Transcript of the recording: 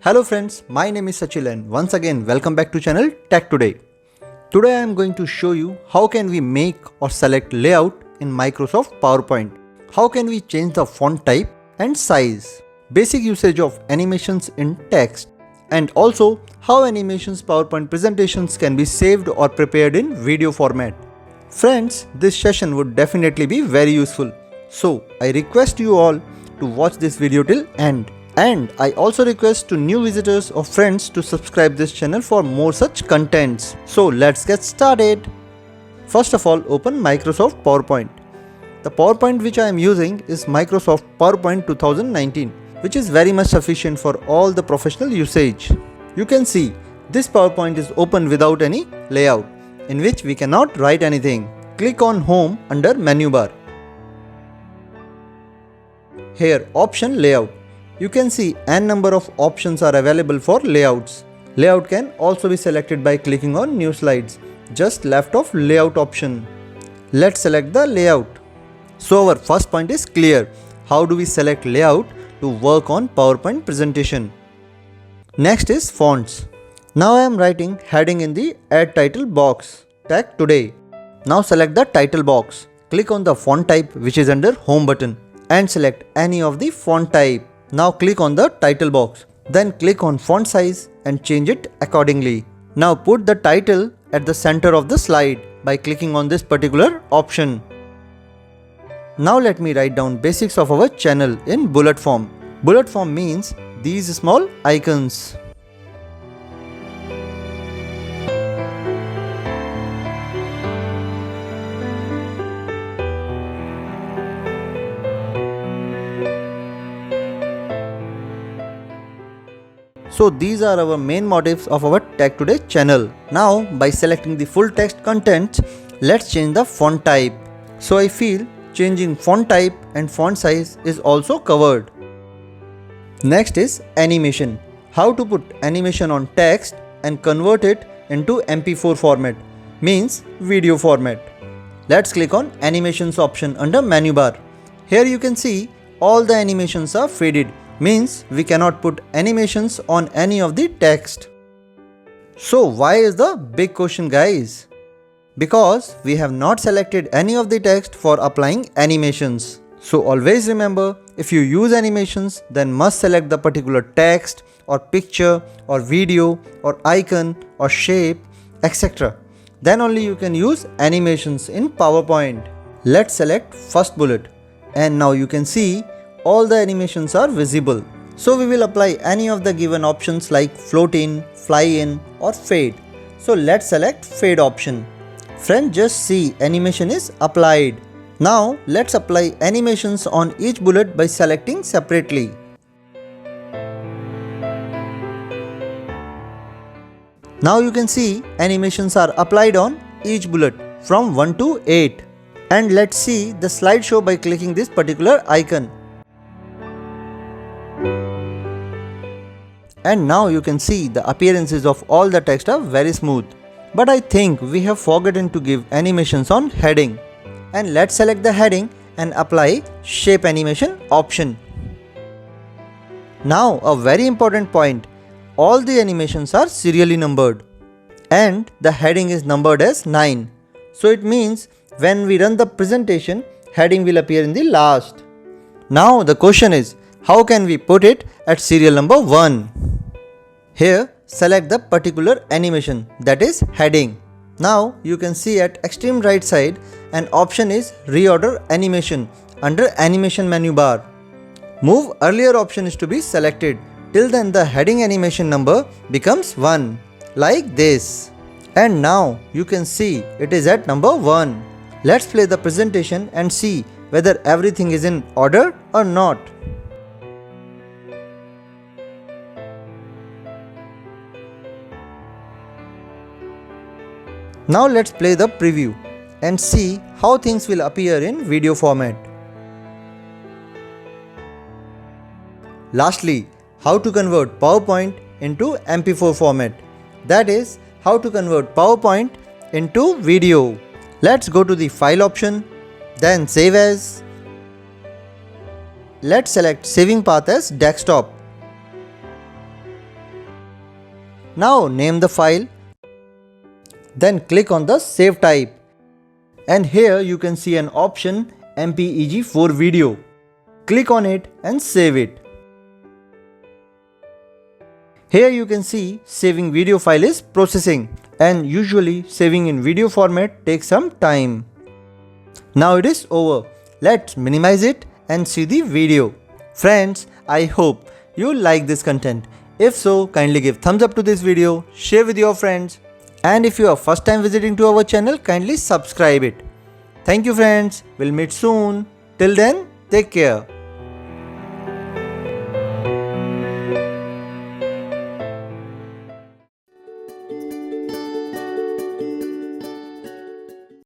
Hello friends, my name is Sachil and once again welcome back to channel Tech Today. Today I am going to show you how can we make or select layout in Microsoft PowerPoint. How can we change the font type and size. Basic usage of animations in text. And also how animations PowerPoint presentations can be saved or prepared in video format. Friends, this session would definitely be very useful. So I request you all to watch this video till end. And I also request to new visitors or friends to subscribe this channel for more such contents. So let's get started. First of all, open Microsoft PowerPoint. The PowerPoint which I am using is Microsoft PowerPoint 2019, which is very much sufficient for all the professional usage. You can see this PowerPoint is open without any layout, in which we cannot write anything. Click on Home under menu bar. Here Option Layout. You can see n number of options are available for layouts. Layout can also be selected by clicking on New Slides, just left of Layout option. Let's select the layout. So our first point is clear. How do we select layout to work on PowerPoint presentation? Next is fonts. Now I am writing heading in the Add Title box. Tag Today. Now select the title box. Click on the font type which is under Home button and select any of the font type. Now click on the title box. Then click on font size and change it accordingly. Now put the title at the center of the slide by clicking on this particular option. Now let me write down basics of our channel in bullet form. Bullet form means these small icons. So these are our main motifs of our Tech Today channel. Now by selecting the full text content, let's change the font type. So I feel changing font type and font size is also covered. Next is animation. How to put animation on text and convert it into MP4 format, means video format. Let's click on animations option under menu bar. Here you can see all the animations are faded, means we cannot put animations on any of the text. So why is the big question, guys? Because we have not selected any of the text for applying animations. So always remember, if you use animations, then must select the particular text or picture or video or icon or shape, etc. Then only you can use animations in PowerPoint. Let's select first bullet. And now you can see all the animations are visible. So we will apply any of the given options like float in, fly in or fade. So let's select fade option. Friends, just see animation is applied. Now let's apply animations on each bullet by selecting separately. Now you can see animations are applied on each bullet from 1 to 8. And let's see the slideshow by clicking this particular icon. And now you can see the appearances of all the text are very smooth. But I think we have forgotten to give animations on heading. And let's select the heading and apply shape animation option. Now a very important point. All the animations are serially numbered. And the heading is numbered as 9. So it means when we run the presentation, heading will appear in the last. Now the question is, how can we put it at serial number 1? Here, select the particular animation, that is heading. Now you can see at extreme right side an option is Reorder Animation under Animation menu bar. Move earlier option is to be selected. Till then the heading animation number becomes 1, like this. And now you can see it is at number 1. Let's play the presentation and see whether everything is in order or not. Now let's play the preview and see how things will appear in video format. Lastly, how to convert PowerPoint into MP4 format. That is, how to convert PowerPoint into video. Let's go to the File option, then Save As, let's select saving path as desktop. Now name the file. Then click on the save type. And here you can see an option MPEG 4 video. Click on it and save it. Here you can see saving video file is processing, and usually saving in video format takes some time. Now it is over. Let's minimize it and see the video. Friends, I hope you like this content. If so, kindly give thumbs up to this video, share with your friends, and if you are first time visiting to our channel, kindly subscribe it. Thank you friends, we'll meet soon. Till then, take care.